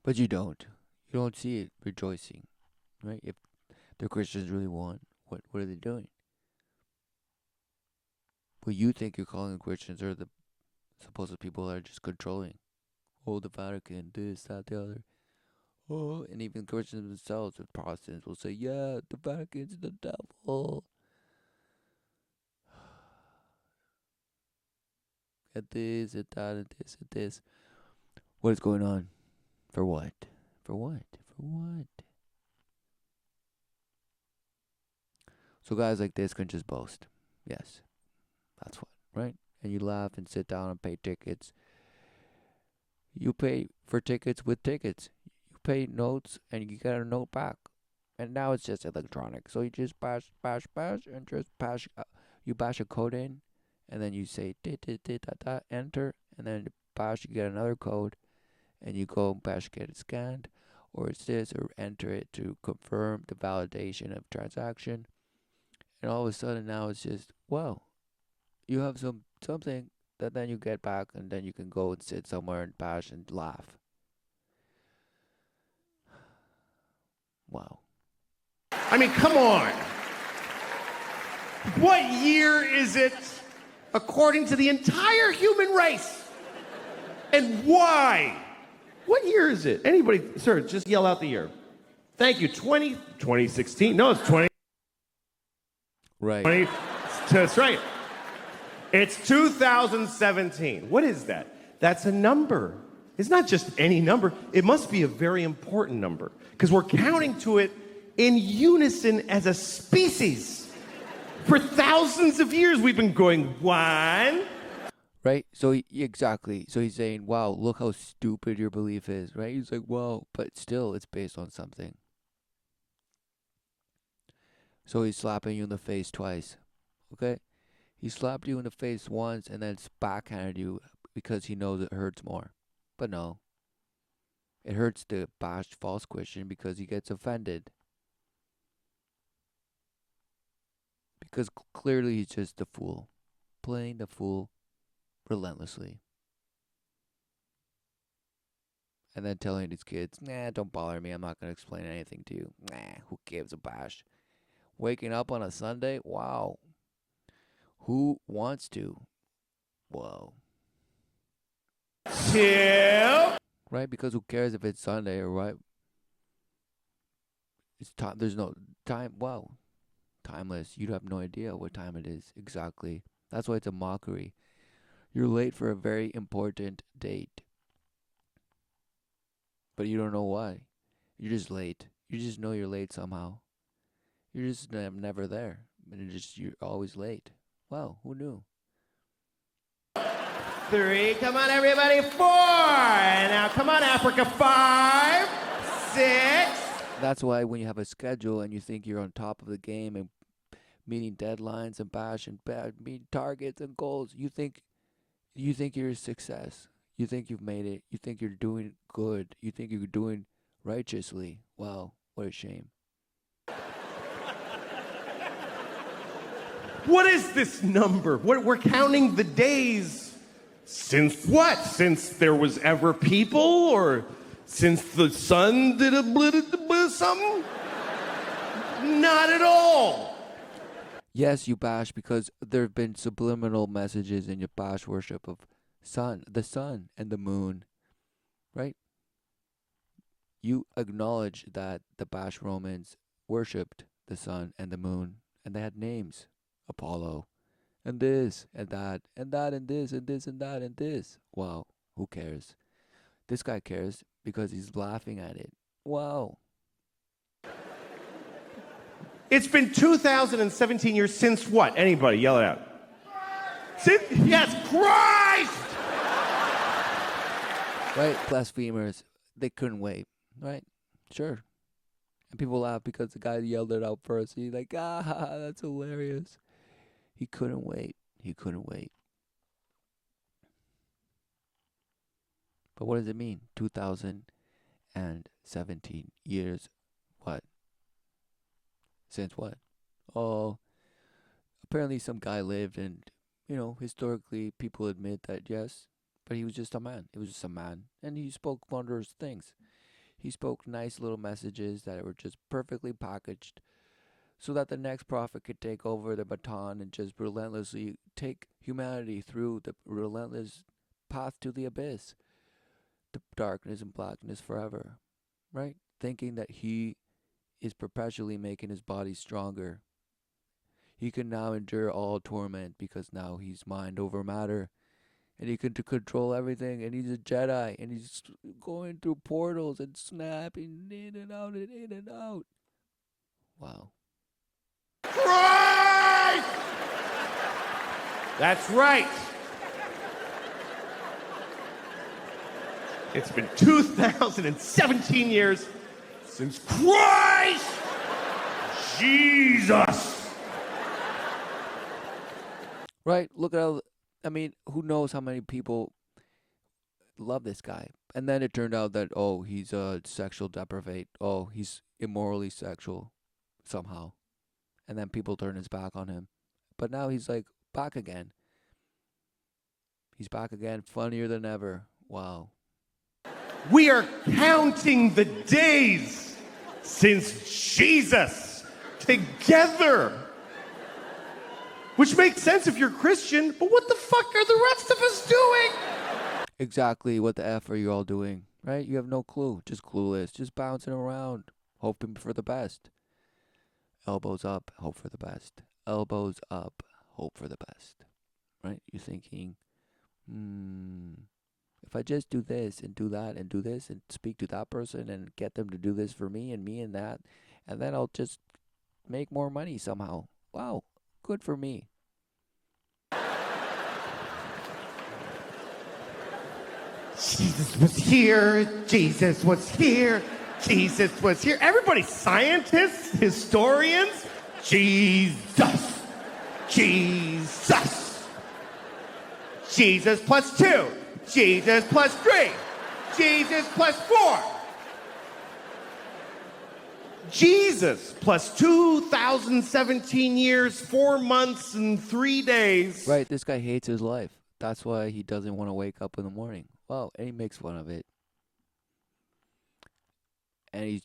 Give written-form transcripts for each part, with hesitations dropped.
But you don't. You don't see it rejoicing, right? If the Christians really won, what are they doing? But you think you're calling the Christians are the supposed people that are just controlling. Oh, the Vatican, this, that, the other. Oh, and even Christians themselves, the Protestants, will say, yeah, the Vatican's the devil. At this, at that, at this, at this. What is going on? For what? For what? For what? So guys like this can just boast. Yes, that's what, right? And you laugh and sit down and pay tickets. You pay for tickets with tickets. You pay notes and you get a note back. And now it's just electronic. So you just bash, bash, bash, and just bash. You bash a code in, and then you say enter, and then bash. You get another code, and you go bash get it scanned, or it's this, or enter it to confirm the validation of transaction. And all of a sudden now it's just wow, you have something that then you get back, and then you can go and sit somewhere and bash and laugh. Wow. I mean, come on. What year is it according to the entire human race? And why? What year is it? Anybody, sir, just yell out the year. Thank you. 2016. No, it's 20. Right. 20, that's right. It's 2017. What is that? That's a number. It's not just any number. It must be a very important number because we're counting to it in unison as a species. For thousands of years, we've been going one. Right? So exactly. So he's saying, "Wow, look how stupid your belief is." Right? He's like, "Wow," but still, it's based on something. So he's slapping you in the face twice. Okay? He slapped you in the face once and then backhanded you because he knows it hurts more. But no, it hurts the bashed false Christian because he gets offended. Because clearly he's just a fool, playing the fool relentlessly. And then telling his kids, nah, don't bother me. I'm not going to explain anything to you. Nah, who gives a bash? Waking up on a Sunday? Wow. Who wants to? Whoa. Two. Right? Because who cares if it's Sunday or what? It's time. There's no time. Wow. Timeless. You have no idea what time it is exactly. That's why it's a mockery. You're late for a very important date, but you don't know why. You're just late. You just know you're late somehow. You're just never there, and you're always late. Wow, who knew? Three. Come on, everybody. Four. And now, come on, Africa. 5, 6. That's why when you have a schedule and you think you're on top of the game and meeting deadlines and meeting targets and goals, you think you're a success. You think you've made it. You think you're doing good. You think you're doing righteously. Wow, what a shame. What is this number? We're counting the days. Since what? Since there was ever people, or since the sun did something? Not at all. Yes, you bash because there have been subliminal messages in your bash worship of the sun and the moon, right? You acknowledge that the bash Romans worshipped the sun and the moon, and they had names. Apollo, and this, and that, and that, and this, and this, and that, and this. Wow, who cares? This guy cares because he's laughing at it. Wow. It's been 2017 years since what? Anybody, yell it out. Since, yes, Christ! Right? Blasphemers, they couldn't wait, right? Sure. And people laugh because the guy yelled it out first. He's like, that's hilarious. He couldn't wait. He couldn't wait. But what does it mean? 2017 years. What? Since what? Oh, apparently some guy lived, and, historically people admit that, yes, but he was just a man. He was just a man. And he spoke wondrous things. He spoke nice little messages that were just perfectly packaged so that the next prophet could take over the baton and just relentlessly take humanity through the relentless path to the abyss, to darkness and blackness forever, right? Thinking that he is perpetually making his body stronger. He can now endure all torment because now he's mind over matter and he can control everything, and he's a Jedi, and he's going through portals and snapping in and out and in and out. Wow. Christ! That's right. It's been 2017 years since Christ Jesus. Right? Look at how, I mean, who knows how many people love this guy. And then it turned out that, oh, he's a sexual depravate. Oh, he's immorally sexual somehow. And then people turn his back on him. But now he's like back again. He's back again, funnier than ever. Wow. We are counting the days since Jesus together. Which makes sense if you're Christian, but what the fuck are the rest of us doing? Exactly what the F are you all doing, right? You have no clue. Just clueless. Just bouncing around, hoping for the best. Elbows up, hope for the best. Elbows up, hope for the best. Right? You're thinking, if I just do this and do that and do this and speak to that person and get them to do this for me and that, and then I'll just make more money somehow. Wow, good for me. Jesus was here, Jesus was here, Jesus was here. Everybody, scientists, historians, Jesus, Jesus. Jesus plus 2, Jesus plus 3, Jesus plus 4. Jesus plus 2017 years, 4 months, and 3 days. Right, this guy hates his life. That's why he doesn't want to wake up in the morning. Well, and he makes fun of it. And he's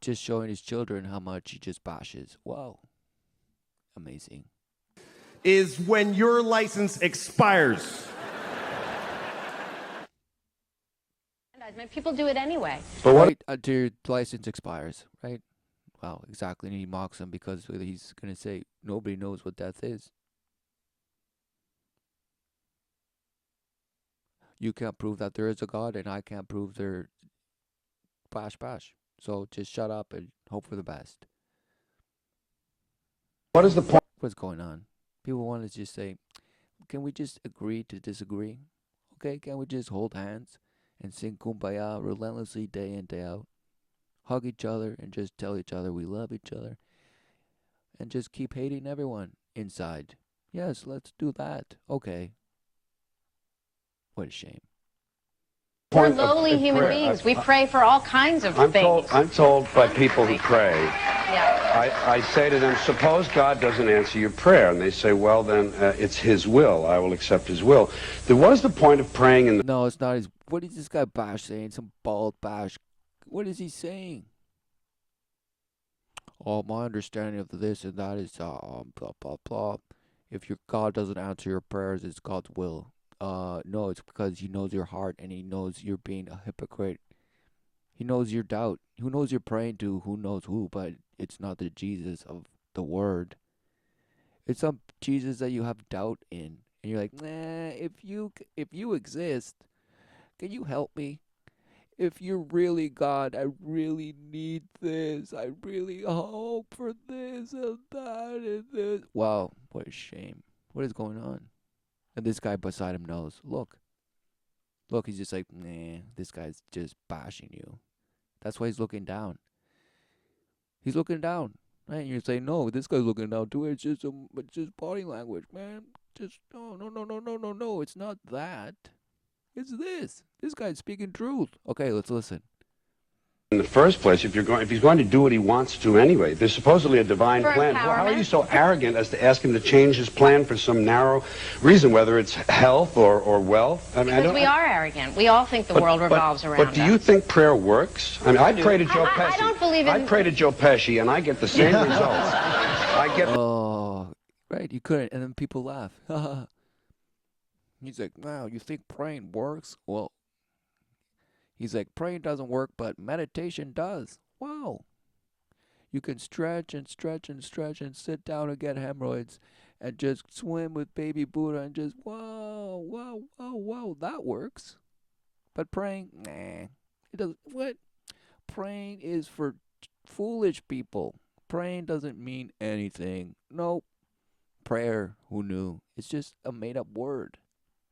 just showing his children how much he just bashes. Wow. Amazing. Is when your license expires. People do it anyway. But right until your license expires, right? Wow, exactly. And he mocks him because he's going to say, nobody knows what death is. You can't prove that there is a God, and I can't prove there bash. So just shut up and hope for the best. What is the point? What's going on? People want to just say, can we just agree to disagree? Okay, can we just hold hands and sing Kumbaya relentlessly day in, day out? Hug each other and just tell each other we love each other. And just keep hating everyone inside. Yes, let's do that. Okay. What a shame. We're lowly human beings. We pray for all kinds of things. I'm told by people who pray, Yeah. I say to them, suppose God doesn't answer your prayer. And they say, well, then it's his will. I will accept his will. There was the point of praying in the... No, it's not his... What is this guy Bash saying? Some bald Bash. What is he saying? Oh, my understanding of this and that is blah, blah, blah. If your God doesn't answer your prayers, it's God's will. No, it's because he knows your heart and he knows you're being a hypocrite. He knows your doubt. Who knows you're praying to who knows who, but it's not the Jesus of the word. It's some Jesus that you have doubt in. And you're like, nah, if you exist, can you help me? If you're really God, I really need this. I really hope for this and that and this. Wow, what a shame. What is going on? And this guy beside him knows. Look, he's just like, nah, this guy's just bashing you. That's why he's looking down. He's looking down, right? And you're saying, no, this guy's looking down too. It's just body language, man. Just no. It's not that. It's this. This guy's speaking truth. Okay, let's listen. in the first place, if he's going to do what he wants to anyway. There's supposedly a divine For plan. Well, how are empowerment. you so arrogant as to ask him to change his plan for some narrow reason, whether it's health or wealth? I mean, Because we are arrogant. We all think the world revolves around us. But do you think prayer works? I mean, I pray to Joe Pesci. I don't believe in... I pray to Joe Pesci, and I get the same results. I get... Oh, right. You couldn't. And then people laugh. He's like, wow, you think praying works? Well, he's like, praying doesn't work, but meditation does. Wow. You can stretch and stretch and stretch and sit down and get hemorrhoids and just swim with baby Buddha and just, wow, wow, wow, wow, that works. But praying, nah. It doesn't. What? Praying is for foolish people. Praying doesn't mean anything. Nope. Prayer, who knew? It's just a made-up word,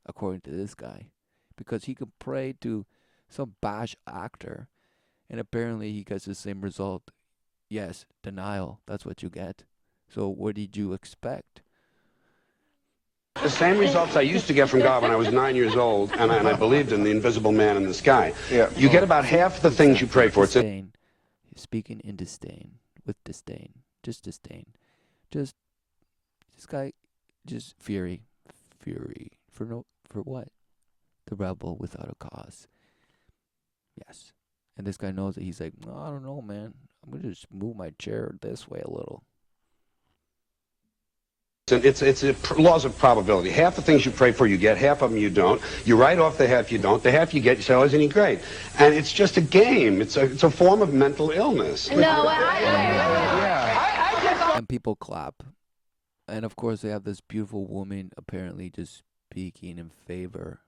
according to this guy. Because he could pray to some bash actor, and apparently he gets the same result. Yes, denial. That's what you get. So what did you expect? The same results I used to get from God when I was 9 years old, and I believed in the invisible man in the sky. Yeah. You get about half the things you pray for. Disdain. He's speaking in disdain. With disdain. Just disdain. Just this guy, just fury. Fury. For what? The rebel without a cause. Yes. And this guy knows that he's like, no, I don't know, man. I'm going to just move my chair this way a little. It's laws of probability. Half the things you pray for you get, half of them you don't. You write off the half you don't. The half you get, you say, oh, isn't he great? And it's just a game. It's a form of mental illness. No, And people clap. And of course they have this beautiful woman apparently just speaking in favor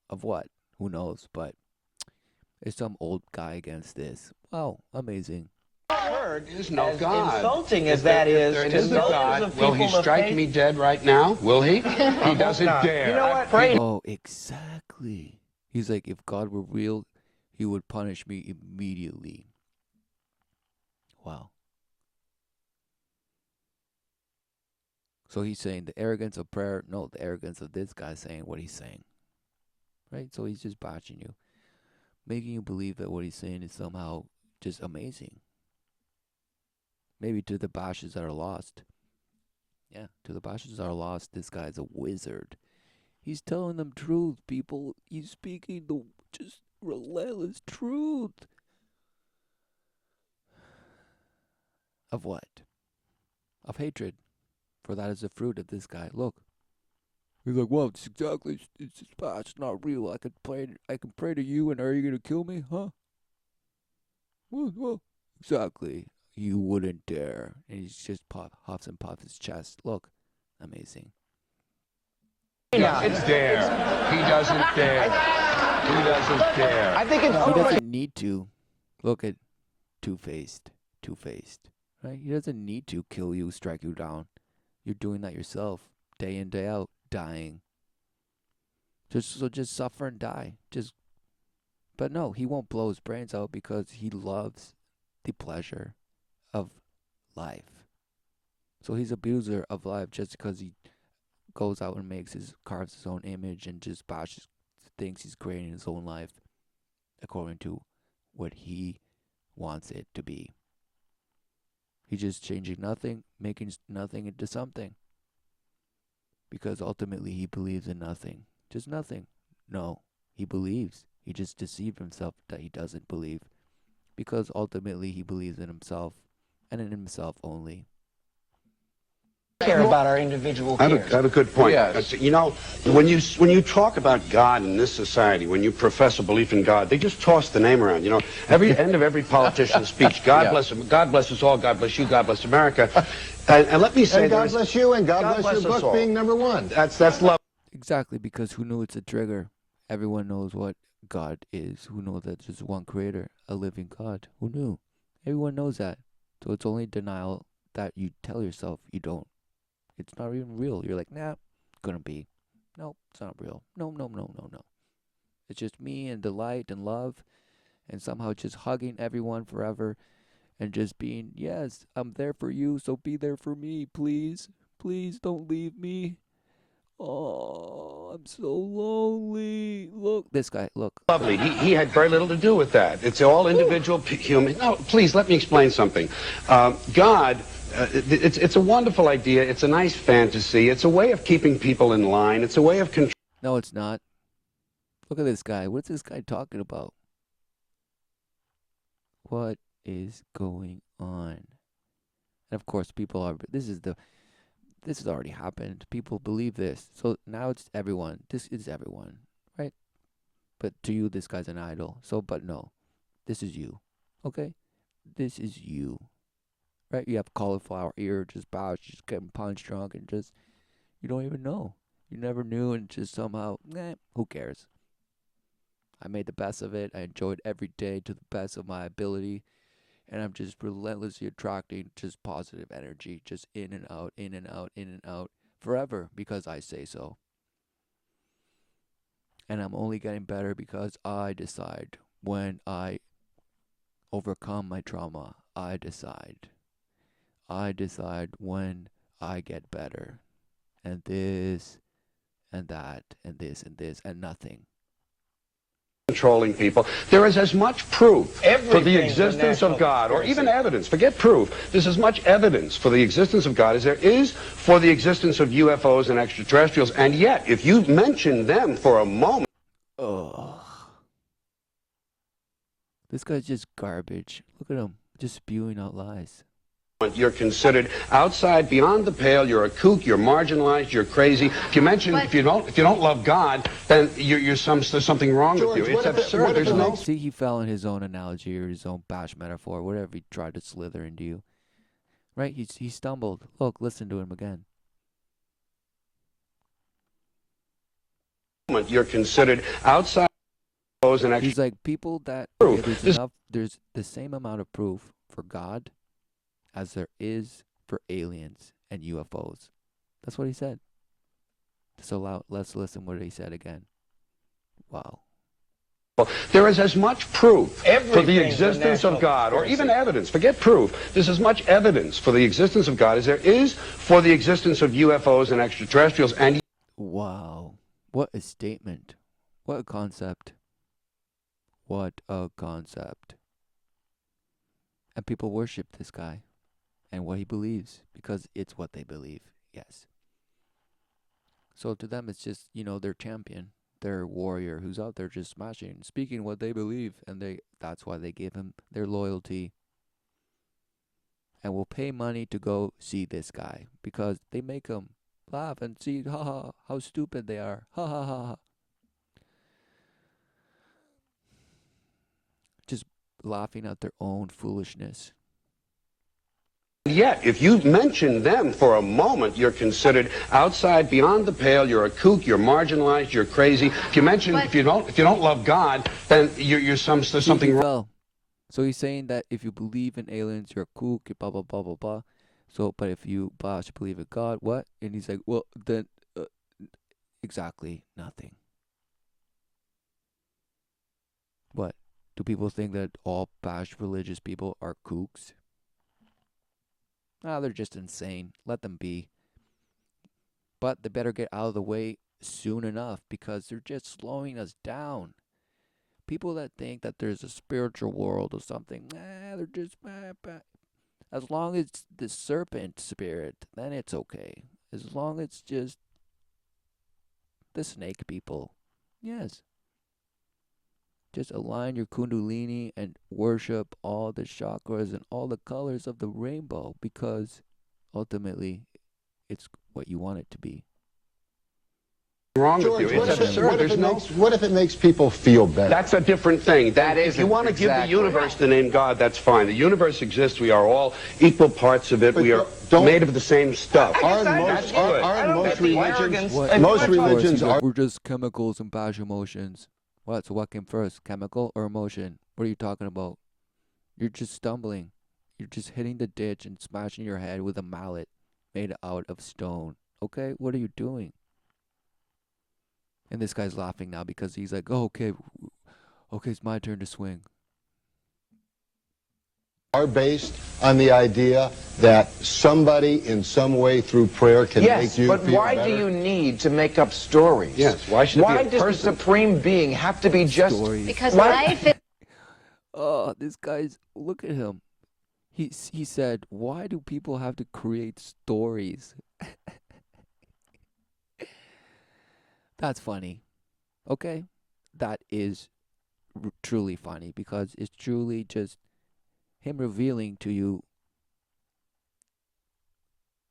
of what? Who knows? But it's some old guy against this. Wow, amazing. There's no God. Insulting as that is, there to is no God. of Will he people of strike faith. me dead right now? Will he? He doesn't dare. You know what? Pray. Oh, exactly. He's like, if God were real, he would punish me immediately. Wow. So he's saying the arrogance of prayer, no, the arrogance of this guy saying what he's saying. Right? So he's just botching you. Making you believe that what he's saying is somehow just amazing. Maybe to the bashes that are lost. Yeah, to the bashes that are lost, this guy's a wizard. He's telling them truth, people. He's speaking the just relentless truth. Of what? Of hatred. For that is the fruit of this guy. Look. He's like, well, it's exactly, it's not real. I can pray to you, and are you gonna kill me, huh? Well, exactly. You wouldn't dare. And he just huffs and puffs his chest. Look, amazing. Yeah, it's dare. He doesn't dare. He doesn't dare. I think it's He doesn't need to. Look at two-faced. Right? He doesn't need to kill you, strike you down. You're doing that yourself, day in, day out, dying. Just suffer and die. But no, he won't blow his brains out because he loves the pleasure of life. So he's an abuser of life just because he goes out and carves his own image and just thinks he's creating his own life according to what he wants it to be. He's just changing nothing, making nothing into something. Because ultimately he believes in nothing. Just nothing. No, he believes. He just deceived himself that he doesn't believe. Because ultimately he believes in himself and in himself only. care about our individual I fears. have a good point. Yes. You know, when you talk about God in this society, when you profess a belief in God, they just toss the name around. You know, every end of every politician's speech, God bless him, God bless us all, God bless you, God bless America. And let me say, and God bless you, and God bless your book being #1. That's love. Exactly, because who knew it's a trigger? Everyone knows what God is. Who knows that there's one creator, a living God? Who knew? Everyone knows that. So it's only denial that you tell yourself you don't. It's not even real. You're like, nah, gonna be. Nope, it's not real. No. It's just me and delight and love and somehow just hugging everyone forever and just being, yes, I'm there for you, so be there for me, please. Please don't leave me. Oh, I'm so lonely. Look, this guy, look. Lovely. He had very little to do with that. It's all individual human. No, please, let me explain something. God, it's a wonderful idea. It's a nice fantasy. It's a way of keeping people in line. It's a way of control. No, it's not. Look at this guy. What's this guy talking about? What is going on? And of course, people are. This has already happened. People believe this. So now it's everyone. This is everyone, right? But to you, this guy's an idol. So, but no, this is you. Okay? This is you. Right? You have cauliflower ear, just bow, just getting punch drunk, and just, you don't even know. You never knew, and just somehow, who cares? I made the best of it. I enjoyed every day to the best of my ability. And I'm just relentlessly attracting just positive energy, just in and out, in and out, in and out, forever, because I say so. And I'm only getting better because I decide when I overcome my trauma. I decide when I get better. And this, and that, and this, and this, and nothing. Controlling people. There is as much proof for the existence of God, or even evidence. Forget proof. There's as much evidence for the existence of God as there is for the existence of UFOs and extraterrestrials. And yet, if you mention them for a moment... Ugh. This guy's just garbage. Look at him, just spewing out lies. You're considered outside, beyond the pale. You're a kook. You're marginalized. You're crazy. If you mention, if you don't love God, then there's something wrong with you. It's absurd. There's no. See, he fell in his own analogy or his own bash metaphor, whatever he tried to slither into you. Right? He stumbled. Look, listen to him again. You're considered outside. He's like, people that there's the same amount of proof for God as there is for aliens and UFOs. That's what he said. So let's listen what he said again. Wow. There is as much proof for the existence of God, or even evidence. Forget proof. There's as much evidence for the existence of God as there is for the existence of UFOs and extraterrestrials. And wow. What a statement. What a concept. What a concept. And people worship this guy and what he believes because it's what they believe. Yes. So to them, it's just, their champion, their warrior who's out there just smashing, speaking what they believe. And that's why they give him their loyalty. And will pay money to go see this guy because they make him laugh and see, how stupid they are. Ha ha ha ha. Just laughing at their own foolishness. Yet, if you mention them for a moment, you're considered outside, beyond the pale. You're a kook. You're marginalized. You're crazy. If you mention, if you don't love God, then there's something wrong. So he's saying that if you believe in aliens, you're a kook. Blah blah blah blah blah. So, but if you believe in God, what? And he's like, well, then exactly nothing. What? Do people think that all bashed religious people are kooks? They're just insane. Let them be. But they better get out of the way soon enough because they're just slowing us down. People that think that there's a spiritual world or something, they're just... As long as it's the serpent spirit, then it's okay. As long as it's just the snake people, yes. Just align your kundalini and worship all the chakras and all the colors of the rainbow because ultimately it's what you want it to be. Wrong George, with you. It's absurd. What if it makes people feel better? That's a different thing. That is, if you want to give the universe the name God, that's fine. The universe exists. We are all equal parts of it. We are made of the same stuff. Most religions are... We're just chemicals and bash emotions. What? So what came first, chemical or emotion? What are you talking about? You're just stumbling. You're just hitting the ditch and smashing your head with a mallet made out of stone. Okay? What are you doing? And this guy's laughing now because he's like, oh, okay, it's my turn to swing. are based on the idea that somebody in some way through prayer can Yes, make you but feel why better? do you need to make up stories? Yes, why should it be a Why does the person? Supreme Being have to be just... Stories. Because Why- life is Oh, this guy's, look at him. He said, why do people have to create stories? That's funny. Okay? That is truly funny because it's truly just him revealing to you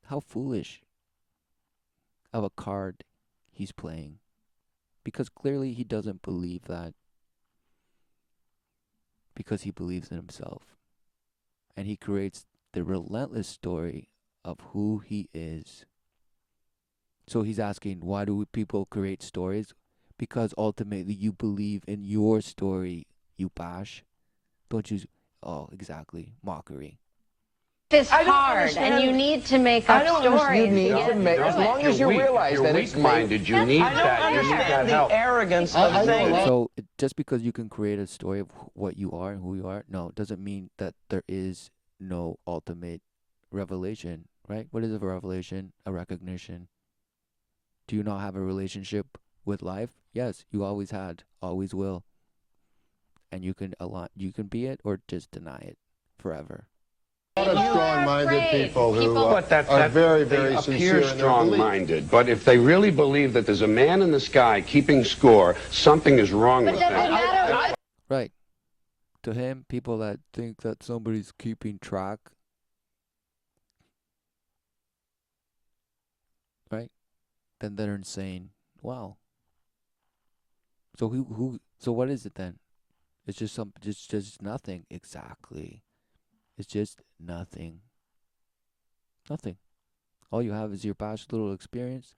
how foolish of a card he's playing. Because clearly he doesn't believe that. Because he believes in himself. And he creates the relentless story of who he is. So he's asking, why do people create stories? Because ultimately you believe in your story, you bash. Don't you? Oh, exactly. Mockery. I don't hard, understand. and you need to make I up don't stories. understand. You need to to get make, through as it. long as you realize You're that it's weak-minded. You need I don't that. You need that understand the help. arrogance I of know saying... a lot. So just because you can create a story of what you are and who you are, no, doesn't mean that there is no ultimate revelation, right? What is a revelation? A recognition. Do you not have a relationship with life? Yes, you always had, always will. And you can be it or just deny it forever. A lot of People are strong-minded afraid. people who But are very, they very sincere appear in their belief. strong-minded. But if they really believe that there's a man in the sky keeping score, something is wrong But with does it them. matter what? Right. To him, people that think that somebody's keeping track, right? Then they're insane. Wow. So so what is it then? It's just nothing. Exactly. It's just nothing. Nothing. All you have is your past little experience,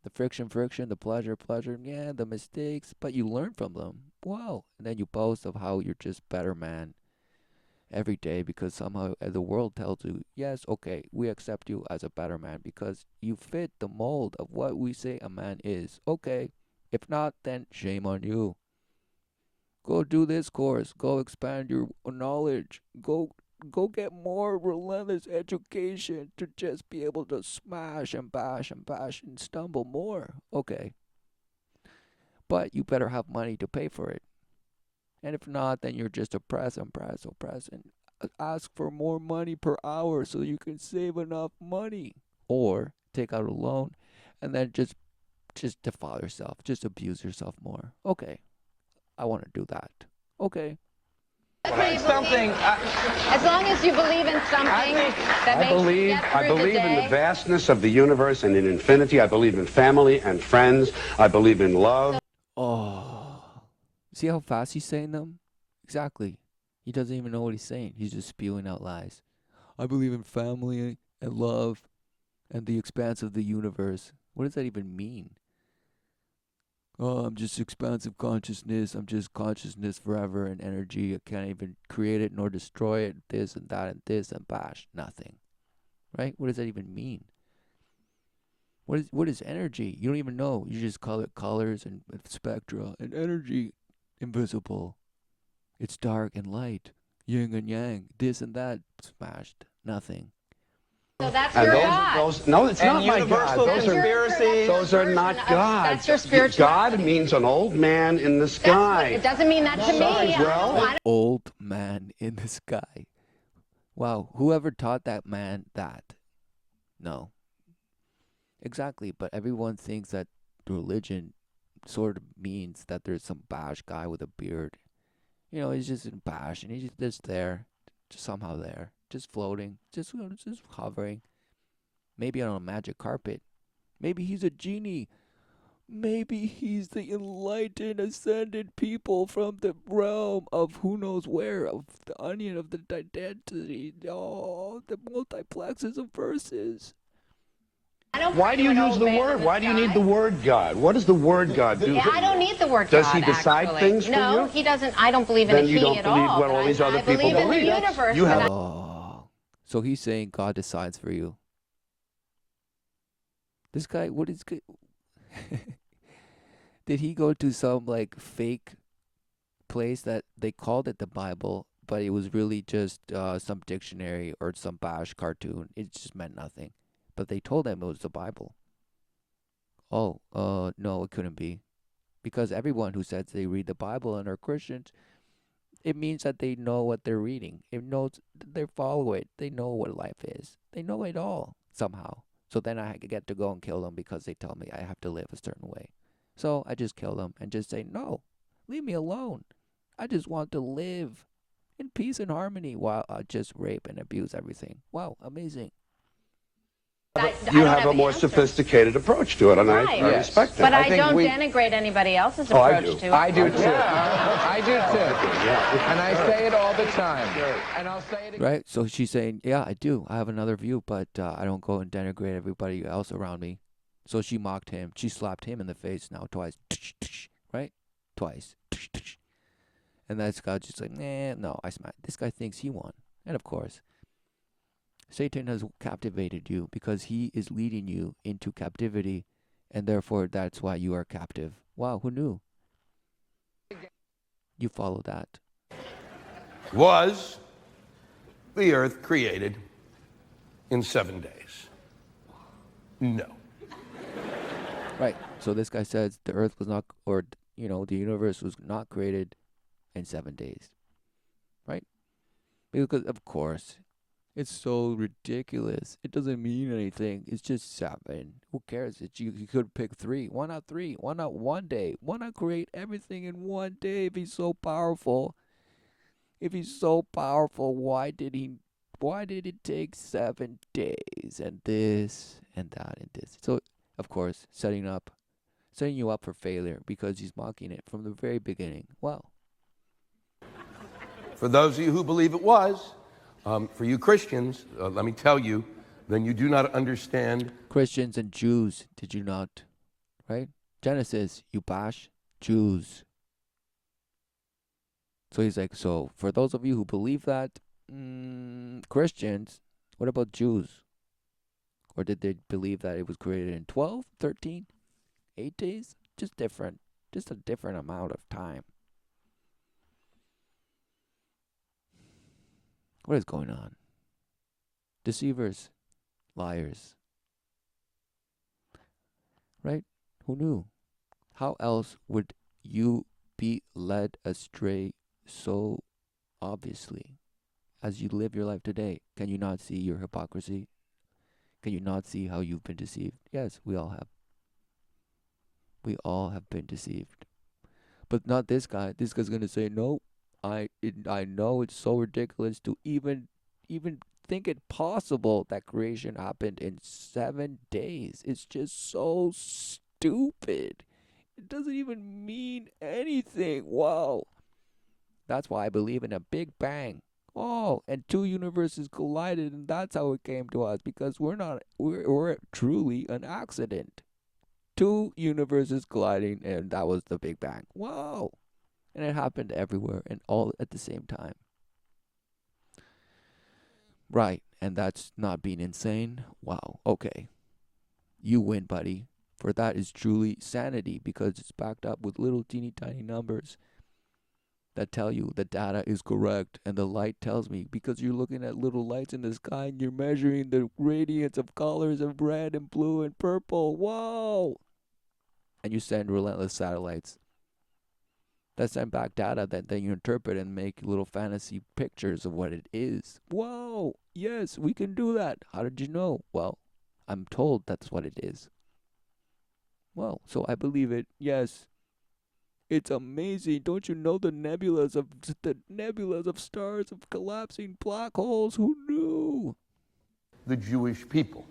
the friction, the pleasure, yeah, the mistakes, but you learn from them. Wow. And then you boast of how you're just better man every day because somehow the world tells you, yes, okay, we accept you as a better man because you fit the mold of what we say a man is. Okay. If not, then shame on you. Go do this course. Go expand your knowledge. Go get more relentless education to just be able to smash and bash and stumble more. Okay. But you better have money to pay for it. And if not, then you're just oppressed, and ask for more money per hour so you can save enough money. Or take out a loan and then just defile yourself. Just abuse yourself more. Okay. I want to do that. Okay. Something... As long as you believe in something that I makes believe, you get through I believe the in day. the vastness of the universe and in infinity. I believe in family and friends. I believe in love. Oh. See how fast he's saying them? Exactly. He doesn't even know what he's saying. He's just spewing out lies. I believe in family and love and the expanse of the universe. What does that even mean? Oh, I'm just expansive consciousness. I'm just consciousness forever and energy. I can't even create it nor destroy it. This and that and this and bash. Nothing. Right? What does that even mean? What is energy? You don't even know. You just call it colors and spectra and energy. Invisible. It's dark and light. Yin and yang. This and that. Smashed. Nothing. So that's And your those, God. no, it's And not my God. universal Those are, conspiracies. those are not gods. That's your spiritual. God means an old man in the It sky. doesn't mean that to me. Well, Old man in the sky. Wow. Whoever taught that man that? No. Exactly. But everyone thinks that religion sort of means that there's some bash guy with a beard. You know, he's just in bash and he's just there. Just somehow there. Just floating. Just hovering. Maybe on a magic carpet. Maybe he's a genie. Maybe he's the enlightened, ascended people from the realm of who knows where, of the onion of the identity. Oh, the multiplexes of verses. why do you use the word? Why do you need the word God? What does the word God do? Yeah, for I you? don't need the word Does God, he decide actually. things for No, you? he doesn't. I don't believe in Then a you he don't at believe all. what all but these I other people believe in the believe. universe. You have- but Oh. So he's saying God decides for you. This guy, what is good? Did he go to some like fake place that they called it the Bible, but it was really just some dictionary or some bash cartoon. It just meant nothing. But they told them it was the Bible. Oh, no, it couldn't be. Because everyone who says they read the Bible and are Christians, it means that they know what they're reading. It knows they follow it. They know what life is. They know it all somehow. So then I get to go and kill them because they tell me I have to live a certain way. So I just kill them and just say, no, leave me alone. I just want to live in peace and harmony while I just rape and abuse everything. Wow, amazing. You have a more sophisticated approach to it, and Right. I respect that. But I think don't we- denigrate anybody else's Oh, I approach do. to it. I do too. I do too. And I say it all the time. And I'll say it again. Right? So she's saying, yeah, I do. I have another view, but I don't go and denigrate everybody else around me. So she mocked him. She slapped him in the face now twice. Right? Twice. And that's God just like, no, I smacked. This guy thinks he won. And of course, Satan has captivated you because he is leading you into captivity, and therefore that's why you are captive. Wow, who knew? You follow that. Was the earth created in 7 days? No. Right. So this guy says the earth was not, or, the universe was not created in 7 days. Right? Because, of course, it's so ridiculous. It doesn't mean anything. It's just 7. Who cares? You could pick 3. Why not 3? Why not 1 day? Why not create everything in 1 day if he's so powerful? If he's so powerful, why did it take 7 days and this and that and this? So, of course, setting you up for failure because he's mocking it from the very beginning. Wow. For those of you who believe it was, for you Christians, let me tell you, then you do not understand. Christians and Jews, did you not? Right? Genesis, you bash Jews. So he's like, so for those of you who believe that, Christians, what about Jews? Or did they believe that it was created in 12, 13, 8 days? Just a different amount of time. What is going on? Deceivers, liars. Right? Who knew? How else would you be led astray so obviously as you live your life today? Can you not see your hypocrisy? Can you not see how you've been deceived? Yes, we all have. We all have been deceived. But not this guy. This guy's going to say, no, I know it's so ridiculous to even think it possible that creation happened in 7 days. It's just so stupid. It doesn't even mean anything. Wow. That's why I believe in a Big Bang. Oh, and 2 universes collided, and that's how it came to us, because we're truly an accident. 2 universes colliding, and that was the Big Bang. Wow. And it happened everywhere and all at the same time. Right, and that's not being insane? Wow, okay. You win, buddy. For that is truly sanity, because it's backed up with little teeny tiny numbers that tell you the data is correct, and the light tells me, because you're looking at little lights in the sky and you're measuring the radiance of colors of red and blue and purple. Whoa! And you send relentless satellites that send back data that then you interpret and make little fantasy pictures of what it is. Whoa! Yes, we can do that. How did you know? Well, I'm told that's what it is. Well, so I believe it. Yes. It's amazing. Don't you know the nebulas of stars, of collapsing black holes? Who knew? The Jewish people.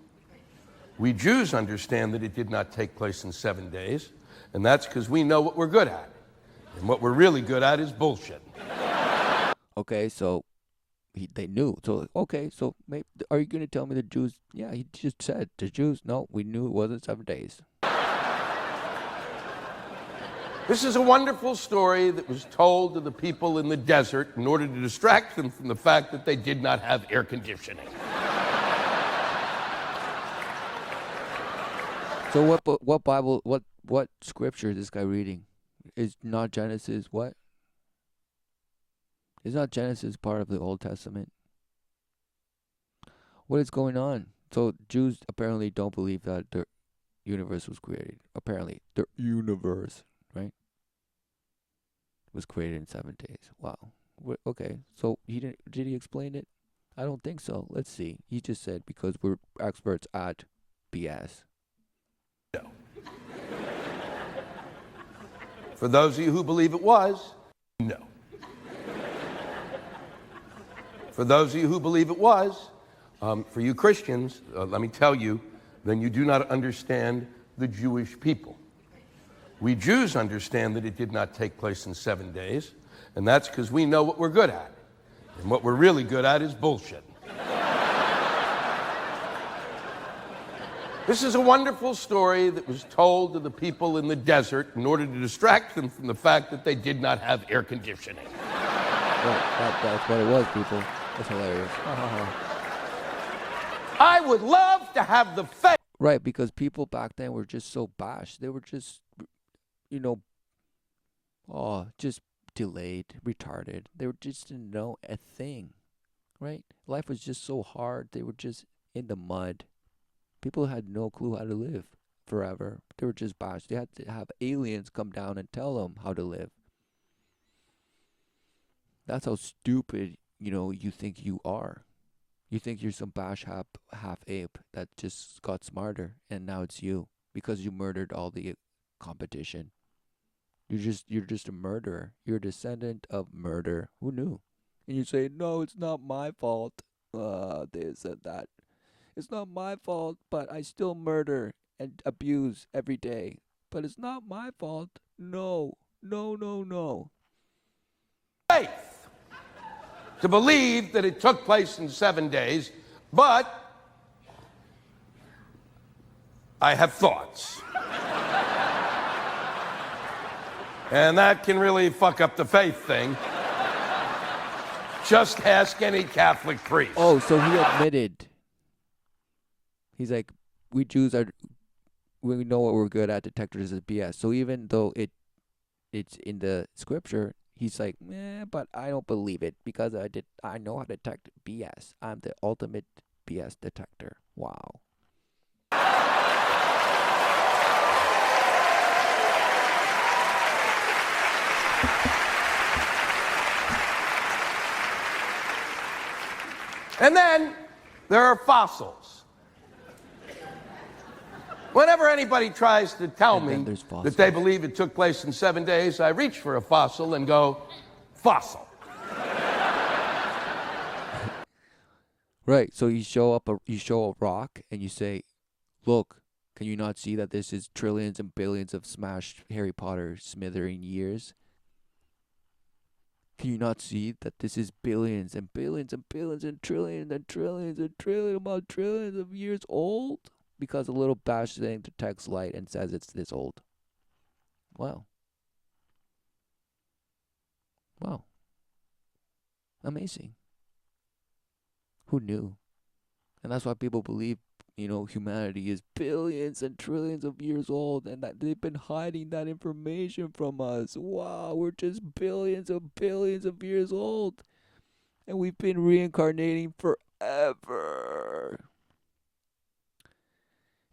We Jews understand that it did not take place in 7 days, and that's because we know what we're good at. And what we're really good at is bullshit. Okay, so they knew. So, okay, so maybe, are you going to tell me the Jews? Yeah, he just said the Jews, no, we knew it wasn't 7 days. This is a wonderful story that was told to the people in the desert in order to distract them from the fact that they did not have air conditioning. So what Bible, what scripture is this guy reading? Is not Genesis what? Is not Genesis part of the Old Testament? What is going on? So Jews apparently don't believe that the universe was created. Apparently, the universe, right, was created in 7 days. Wow. Okay. So did he explain it? I don't think so. Let's see. He just said because we're experts at BS. No. For those of you who believe it was, no. For those of you who believe it was, for you Christians, let me tell you, then you do not understand the Jewish people. We Jews understand that it did not take place in 7 days, and that's because we know what we're good at. And what we're really good at is bullshit. This is a wonderful story that was told to the people in the desert in order to distract them from the fact that they did not have air conditioning. That's what it was, people. That's hilarious. I would love to have the faith. Right, because people back then were just so bashed. They were just, just delayed, retarded. They just didn't know a thing, right? Life was just so hard. They were just in the mud. People had no clue how to live forever. They were just bashed. They had to have aliens come down and tell them how to live. That's how stupid, you think you are. You think you're some bash half ape that just got smarter, and now it's you because you murdered all the competition. You're just a murderer. You're a descendant of murder. Who knew? And you say, no, it's not my fault. This and that. It's not my fault, but I still murder and abuse every day. But it's not my fault. No. Faith to believe that it took place in 7 days, but I have thoughts. And that can really fuck up the faith thing. Just ask any Catholic priest. Oh, so he admitted. He's like, we Jews we know what we're good at. Detectors is BS. So even though it's in the scripture, he's like, but I don't believe it because I know how to detect BS. I'm the ultimate BS detector. Wow. And then there are fossils. Whenever anybody tries to tell me that they believe it took place in 7 days, I reach for a fossil and go, fossil. Right. So you show a rock and you say, look, can you not see that this is trillions and billions of smashed Harry Potter smithering years? Can you not see that this is billions and billions and billions and trillions and trillions and trillions of years old? Because a little bash thing detects light and says it's this old. Wow. Amazing. Who knew? And that's why people believe, humanity is billions and trillions of years old and that they've been hiding that information from us. Wow, we're just billions of years old. And we've been reincarnating forever.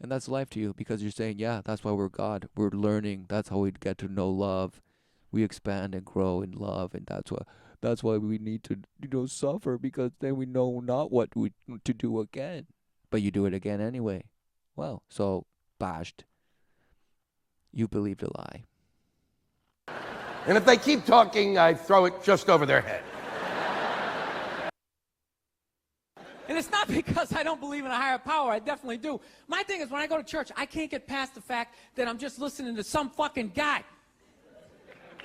And that's life to you because you're saying, yeah, that's why we're God. We're learning. That's how we get to know love. We expand and grow in love, and that's why we need to suffer because then we know not what to do again. But you do it again anyway. Well, so bashed. You believed a lie. And if they keep talking, I throw it just over their head. And it's not because I don't believe in a higher power. I definitely do. My thing is when I go to church, I can't get past the fact that I'm just listening to some fucking guy.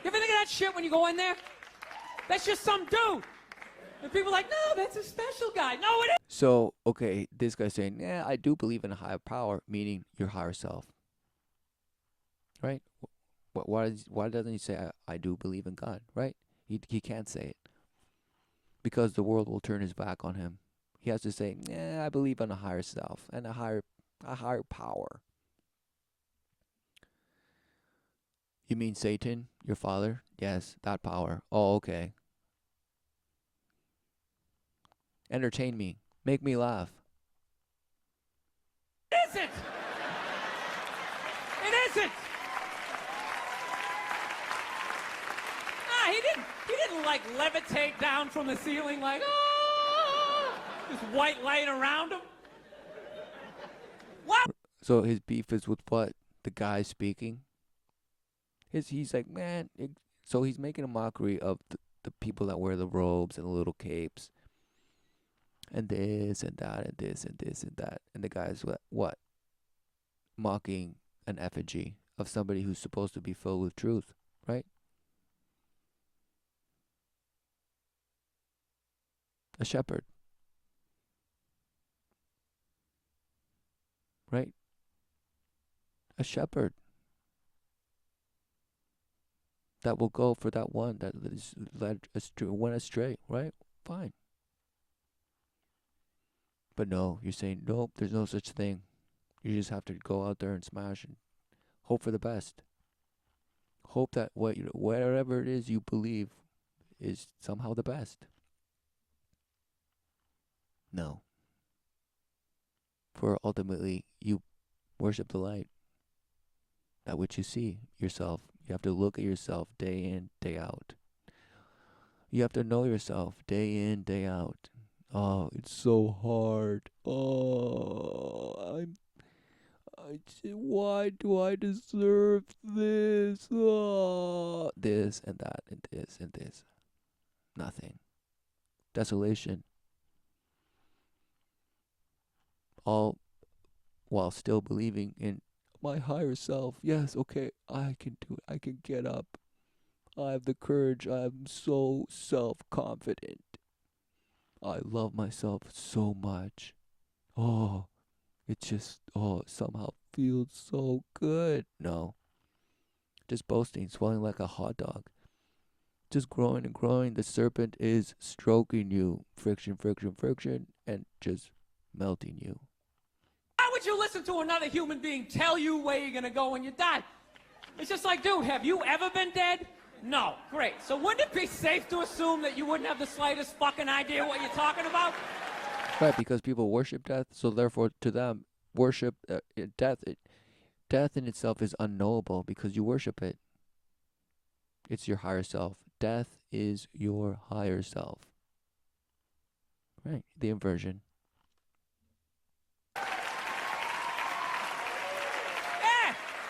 You ever think of that shit when you go in there? That's just some dude. And people are like, no, that's a special guy. No, it is. So, okay, this guy's saying, yeah, I do believe in a higher power, meaning your higher self. Right? Why doesn't he say, I do believe in God, right? He can't say it. Because the world will turn his back on him. He has to say, I believe in a higher self and a higher power. You mean Satan, your father? Yes, that power. Oh, okay. Entertain me. Make me laugh. It isn't. It isn't. He didn't like levitate down from the ceiling like, this white light around him. What? So his beef is with what? The guy speaking? He's like, man. So he's making a mockery of the people that wear the robes and the little capes. And this and that and this and this and that. And the guy's what? Mocking an effigy of somebody who's supposed to be filled with truth, right? A shepherd. Right? A shepherd that will go for that one that is went astray, right? Fine. But no, you're saying, nope, there's no such thing. You just have to go out there and smash and hope for the best. Hope that whatever it is you believe is somehow the best. No. For ultimately, you worship the light. That which you see yourself. You have to look at yourself day in, day out. You have to know yourself day in, day out. Oh, it's so hard. Oh, why do I deserve this? Oh, this and that and this and this. Nothing. Desolation. All while still believing in my higher self. Yes, okay, I can do it. I can get up. I have the courage. I'm so self-confident. I love myself so much. Oh, it just, somehow feels so good. No. Just boasting, swelling like a hot dog. Just growing and growing. The serpent is stroking you. Friction, friction, friction, and just melting you. Why would you listen to another human being tell you where you're going to go when you die? It's just like, dude, have you ever been dead? No. Great. So wouldn't it be safe to assume that you wouldn't have the slightest fucking idea what you're talking about? Right, because people worship death, so therefore to them, worship death. Death in itself is unknowable because you worship it. It's your higher self. Death is your higher self. Right, the inversion.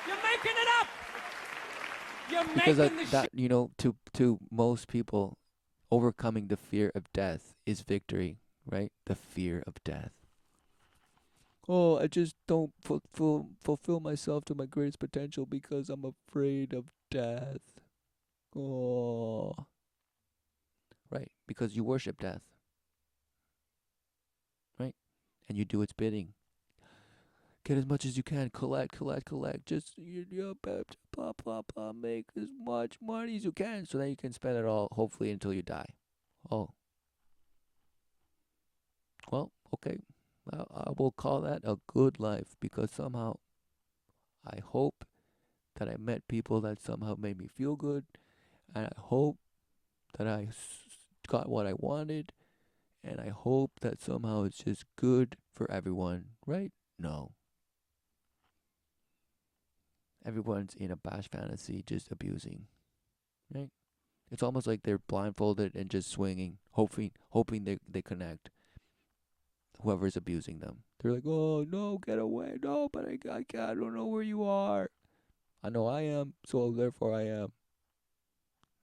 You're making it up. You're because making the that to most people, overcoming the fear of death is victory, right? The fear of death. Oh, I just don't fulfill myself to my greatest potential because I'm afraid of death. Oh, right, because you worship death, right? And you do its bidding. Get as much as you can. Collect. Just blah, blah, blah. Make as much money as you can so that you can spend it all, hopefully, until you die. Oh. Well, okay. I will call that a good life because somehow I hope that I met people that somehow made me feel good. And I hope that I got what I wanted. And I hope that somehow it's just good for everyone, right? No. Everyone's in a bash fantasy just abusing, right? It's almost like they're blindfolded and just swinging, hoping they connect. Whoever's abusing them, they're like, oh no, get away, no, but I don't know where you are. I know I am, so therefore I am.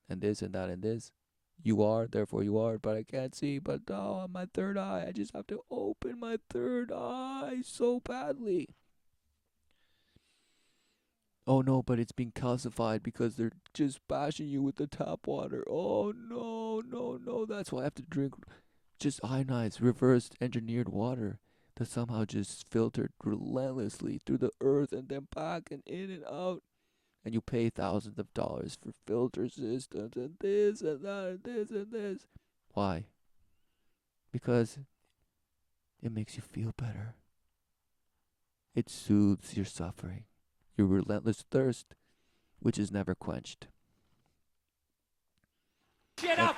And this and that and this. You are, therefore you are, but I can't see. But on my third eye, I just have to open my third eye so badly. Oh no, but it's being calcified because they're just bashing you with the tap water. Oh no, that's why I have to drink just ionized, reverse engineered water that somehow just filtered relentlessly through the earth and then back and in and out. And you pay thousands of dollars for filter systems and this and that and this and this. Why? Because it makes you feel better. It soothes your suffering, your relentless thirst, which is never quenched. Shit up.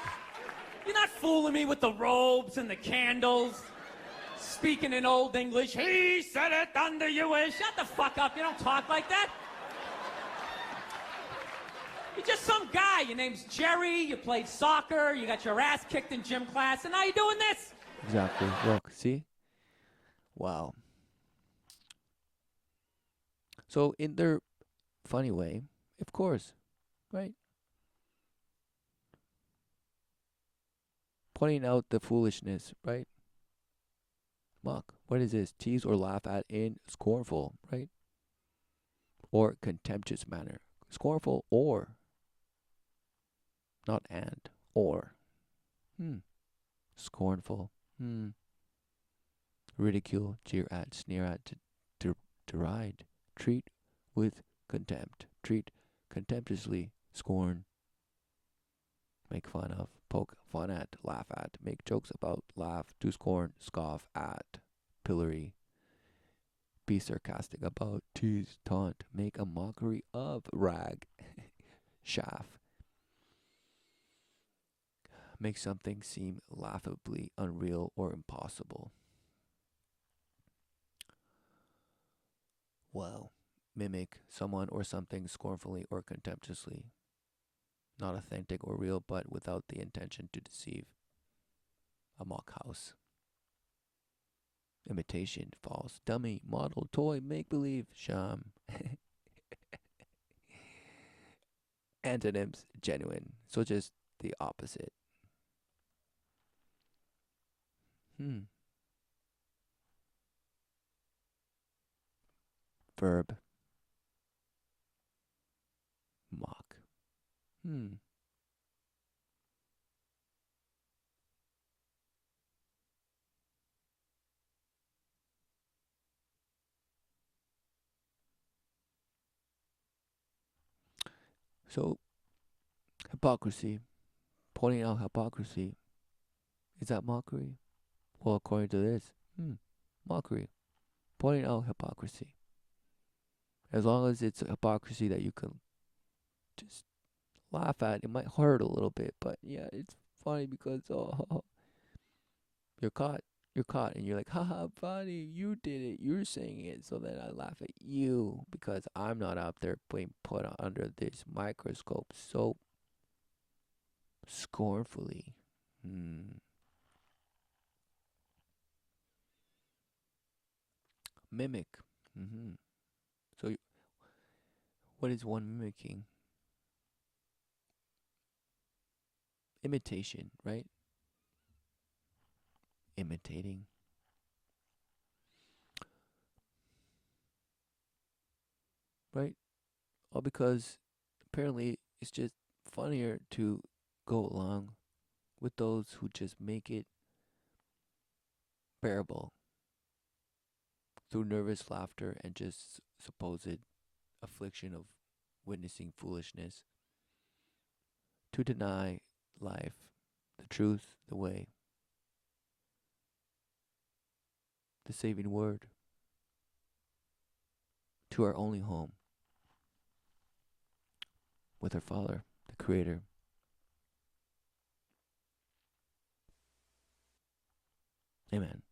You're not fooling me with the robes and the candles. Speaking in old English. He said it under you. Shut the fuck up. You don't talk like that. You're just some guy. Your name's Jerry. You played soccer. You got your ass kicked in gym class. And now you're doing this. Exactly. Look, see? Wow. So in their funny way, of course, right? Pointing out the foolishness, right? Mock. What is this? Tease or laugh at in scornful, right? Or contemptuous manner. Scornful or. Not and. Or. Scornful. Ridicule, jeer at, sneer at, deride. Treat with contempt. Treat contemptuously. Scorn. Make fun of. Poke fun at. Laugh at. Make jokes about. Laugh. To scorn. Scoff at. Pillory. Be sarcastic about. Tease. Taunt. Make a mockery of. Rag. Chaff. Make something seem laughably unreal or impossible. Wow. Mimic someone or something scornfully or contemptuously. Not authentic or real, but without the intention to deceive. A mock house. Imitation, false, dummy, model, toy, make-believe, sham. Antonyms, genuine. So just the opposite. Verb. Mock. So, hypocrisy. Pointing out hypocrisy. Is that mockery? Well, according to this, mockery. Pointing out hypocrisy. As long as it's a hypocrisy that you can just laugh at, it might hurt a little bit, but yeah, it's funny because you're caught. You're caught, and you're like, haha, funny, you did it, you're saying it, so then I laugh at you because I'm not out there being put under this microscope so scornfully. Mimic. So, what is one mimicking? Imitation, right? Imitating. Right? All because apparently it's just funnier to go along with those who just make it bearable through nervous laughter and just supposed affliction of witnessing foolishness to deny life, the truth, the way, the saving word, to our only home with our Father, the Creator. Amen.